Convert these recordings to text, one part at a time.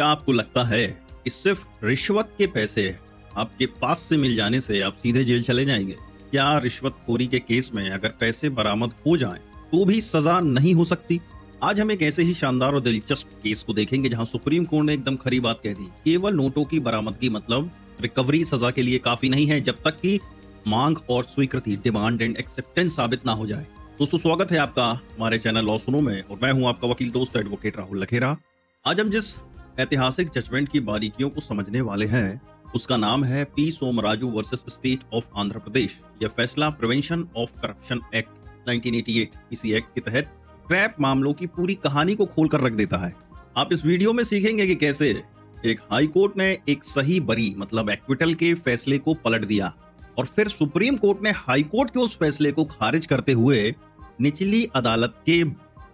क्या आपको लगता है कि सिर्फ रिश्वत के पैसे आपके पास से मिल जाने से आप सीधे जेल चले जाएंगे? क्या रिश्वतखोरी के केस में अगर पैसे बरामद हो जाएं तो भी सजा नहीं हो सकती? आज हम एक ऐसे ही शानदार और दिलचस्प केस को देखेंगे जहां सुप्रीम कोर्ट ने एकदम खरी बात कह दी। केवल नोटों की बरामदगी मतलब रिकवरी सजा के लिए काफी नहीं है जब तक कि मांग और स्वीकृति डिमांड एंड एक्सेप्टेंस साबित ना हो जाए। दोस्तों, स्वागत है आपका हमारे चैनल लॉ सुनो में और मैं हूं आपका वकील दोस्त एडवोकेट राहुल लखेरा। आज हम जिस ऐतिहासिक जजमेंट की बारीकियों को समझने वाले हैं उसका नाम है P Somaraju versus state of Andhra Pradesh. यह फैसला प्रिवेंशन ऑफ करप्शन एक्ट 1988 इसी एक्ट के तहत ट्रैप मामलों की पूरी कहानी को खोलकर रख देता है। आप इस वीडियो में सीखेंगे कि कैसे एक हाई कोर्ट ने एक सही बरी मतलब एक्विटल के फैसले को पलट दिया और फिर सुप्रीम कोर्ट ने हाई कोर्ट के उस फैसले को खारिज करते हुए निचली अदालत के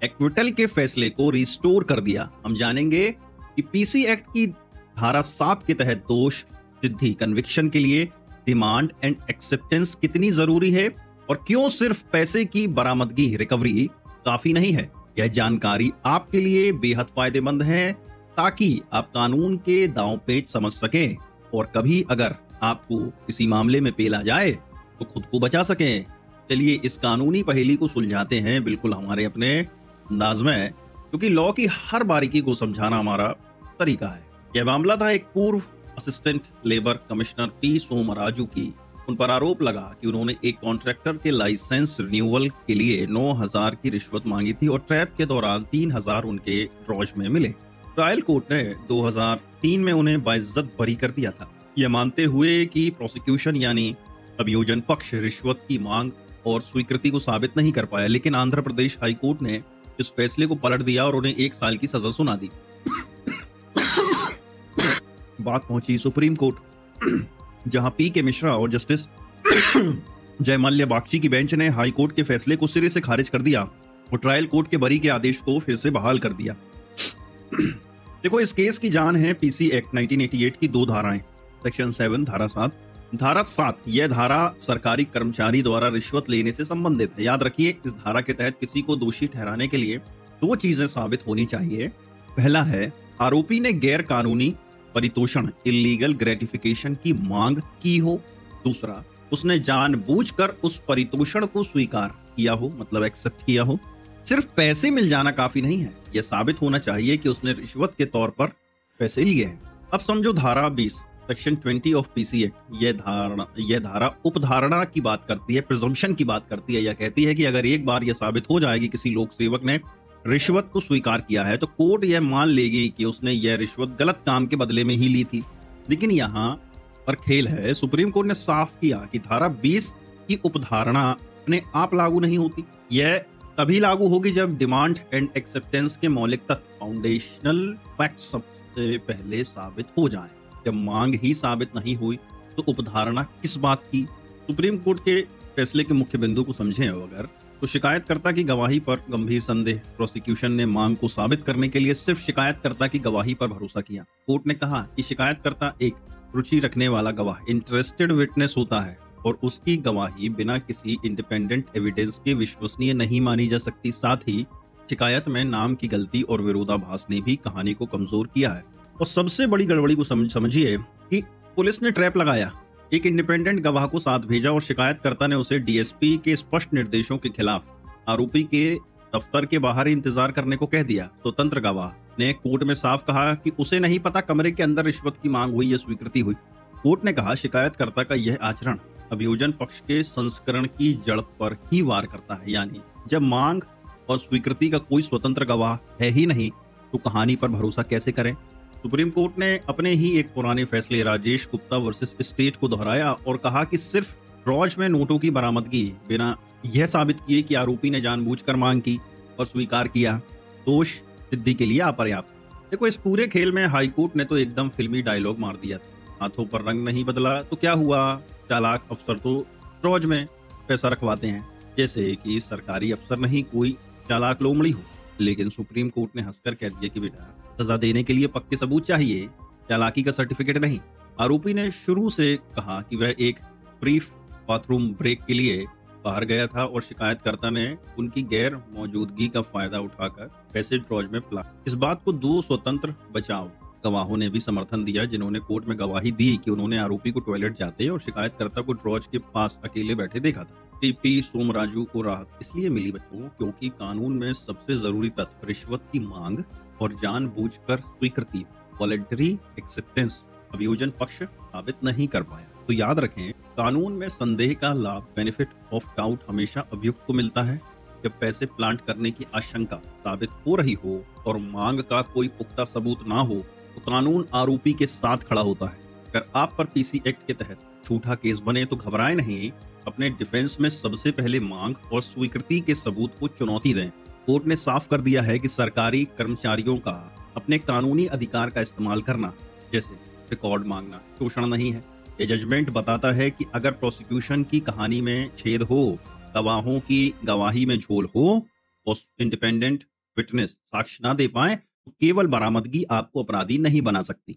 एक्विटल के फैसले को रिस्टोर कर दिया। हम जानेंगे कि पीसी एक्ट की धारा 7 के तहत दोष सिद्धि कन्विक्शन के लिए डिमांड एंड एक्सेप्टेंस कितनी जरूरी है और क्यों सिर्फ पैसे की बरामदगी रिकवरी काफी नहीं है। यह जानकारी आपके लिए बेहद फायदेमंद है ताकि आप कानून के दांव पेच समझ सकें और कभी अगर आपको किसी मामले में पेला जाए तो खुद को बचा सकें। चलिए इस कानूनी पहेली को सुलझाते हैं बिल्कुल हमारे अपने अंदाज में, क्योंकि लॉ की हर बारीकी को समझाना हमारा तरीका है। यह मामला था एक पूर्व असिस्टेंट लेबर कमिश्नर पी सोमराजू की। उन पर आरोप लगा कि उन्होंने एक कॉन्ट्रैक्टर के लाइसेंस रिन्यूअल के लिए 9,000 की रिश्वत मांगी थी और ट्रैप के दौरान 3,000 उनके ड्रॉज में मिले। ट्रायल कोर्ट ने 2003 में उन्हें बाइज्जत बरी कर दिया था, यह मानते हुए कि प्रोसिक्यूशन यानी अभियोजन पक्ष रिश्वत की मांग और स्वीकृति को साबित नहीं कर पाया। लेकिन आंध्र प्रदेश हाई कोर्ट ने इस फैसले को पलट दिया और उन्हें 1 साल की सजा सुना दी। बात पहुंची सुप्रीम कोर्ट, जहां पी के मिश्रा और जस्टिस जयमाल्या बागची की बेंच ने हाई कोर्ट के फैसले को सिरे से खारिज कर दिया और ट्रायल कोर्ट के बरी के आदेश को फिर से बहाल कर दिया। देखो, इस केस की जान है पीसी एक्ट 1988 की 2 धाराएं, सेक्शन 7 धारा 7। धारा 7 यह धारा सरकारी कर्मचारी द्वारा रिश्वत लेने से संबंधित है। याद रखिए, इस धारा के तहत किसी को दोषी ठहराने के लिए 2 चीजें साबित होनी चाहिए। पहला है आरोपी ने गैर कानूनी परितोषण इलीगल ग्रेटिफिकेशन की मांग की हो। दूसरा, उसने जानबूझकर उस परितोषण को स्वीकार किया हो मतलब एक्सेप्ट किया हो। सिर्फ पैसे मिल जाना काफी नहीं है, यह साबित होना चाहिए कि उसने रिश्वत के तौर पर पैसे लिए हैं। अब समझो धारा 20 सेक्शन 20 ऑफ पीसी एक्ट। यह धारा उपधारणा की बात करती है, प्रिजम्पशन की बात करती है। यह कहती है कि अगर एक बार यह साबित हो जाएगी किसी लोक सेवक ने रिश्वत को स्वीकार किया है तो कोर्ट यह मान लेगी कि उसने यह रिश्वत गलत काम के बदले में ही ली थी। लेकिन यहाँ पर खेल है, सुप्रीम कोर्ट ने साफ किया कि धारा 20 की उपधारणा अपने आप लागू नहीं होती। यह तभी लागू होगी जब डिमांड एंड एक्सेप्टेंस के मौलिक तत्व फाउंडेशनल फैक्ट्स सबसे पहले साबित हो जाएं। जब मांग ही साबित नहीं हुई तो उपधारणा किस बात की? सुप्रीम कोर्ट के फैसले के मुख्य बिंदु को समझें अगर तो शिकायतकर्ता की गवाही पर गंभीर संदेह। प्रोसिक्यूशन ने मांग को साबित करने के लिए सिर्फ शिकायतकर्ता की गवाही पर भरोसा किया। कोर्ट ने कहा कि शिकायतकर्ता एक रुचि रखने वाला गवाह इंटरेस्टेड विटनेस होता है और उसकी गवाही बिना किसी इंडिपेंडेंट एविडेंस के विश्वसनीय नहीं मानी जा सकती। साथ ही शिकायत में नाम की गलती और विरोधाभास ने भी कहानी को कमजोर किया है। और सबसे बड़ी गड़बड़ी को समझिए कि पुलिस ने ट्रैप लगाया, एक इंडिपेंडेंट गवाह को साथ भेजा और शिकायतकर्ता ने उसे डीएसपी के स्पष्ट निर्देशों के खिलाफ आरोपी के दफ्तर के बाहर इंतजार करने को कह दिया। स्वतंत्र गवाह ने कोर्ट में साफ कहा कि उसे नहीं पता कमरे के अंदर रिश्वत की मांग हुई या स्वीकृति हुई। कोर्ट ने कहा शिकायतकर्ता का यह आचरण अभियोजन पक्ष के संस्करण की जड़ पर ही वार करता है, यानी जब मांग और स्वीकृति का कोई स्वतंत्र गवाह है ही नहीं तो कहानी पर भरोसा कैसे करें। सुप्रीम कोर्ट ने अपने ही एक पुराने फैसले राजेश गुप्ता वर्सेस स्टेट को दोहराया और कहा कि सिर्फ ड्रॉज में नोटों की बरामदगी बिना यह साबित किए कि आरोपी ने जानबूझकर मांग की और स्वीकार किया दोष सिद्धि के लिए अपर्याप्त। देखो, इस पूरे खेल में हाई कोर्ट ने तो एकदम फिल्मी डायलॉग मार दिया था। हाथों पर रंग नहीं बदला तो क्या हुआ, चालाक अफसर तो ड्रॉज में पैसा रखवाते हैं, जैसे कि सरकारी अफसर नहीं कोई चालाक लोमड़ी हो। लेकिन सुप्रीम कोर्ट ने हंसकर कह दिया कि बेटा, सजा देने के लिए पक्के सबूत चाहिए, चालाकी का सर्टिफिकेट नहीं। आरोपी ने शुरू से कहा कि वह एक ब्रीफ बाथरूम ब्रेक के लिए बाहर गया था और शिकायतकर्ता ने उनकी गैर मौजूदगी का फायदा उठाकर पैसे ड्रॉज में पला। इस बात को 2 स्वतंत्र बचाव गवाहों ने भी समर्थन दिया जिन्होंने कोर्ट में गवाही दी कि उन्होंने आरोपी को टॉयलेट जाते और शिकायतकर्ता को ड्रॉज के पास अकेले बैठे देखा था। टीपी सोमराजू को राहत इसलिए मिली बच्चों क्योंकि कानून में सबसे जरूरी तथ्य रिश्वत की मांग और जानबूझकर स्वीकृति वॉलेंटरी एक्सेप्टेंस अभियोजन पक्ष साबित नहीं कर पाया। तो याद रखें, कानून में संदेह का लाभ बेनिफिट ऑफ डाउट हमेशा अभियुक्त को मिलता है जब पैसे प्लांट करने की आशंका साबित हो रही हो और मांग का कोई पुख्ता सबूत ना हो तो कानून आरोपी के साथ खड़ा होता है। अगर आप पर पीसी एक्ट के तहत झूठा केस बने तो घबराएं नहीं, अपने डिफेंस में सबसे पहले मांग और स्वीकृति के सबूत को चुनौती दें। कोर्ट ने साफ कर दिया है कि सरकारी कर्मचारियों का अपने कानूनी अधिकार का इस्तेमाल करना, जैसे रिकॉर्ड मांगना, शोषण नहीं है। ये जजमेंट बताता है कि अगर प्रोसिक्यूशन की कहानी में छेद हो, गवाहों की गवाही में झोल हो और इंडिपेंडेंट विटनेस साक्ष्य ना दे पाए तो केवल बरामदगी आपको अपराधी नहीं बना सकती।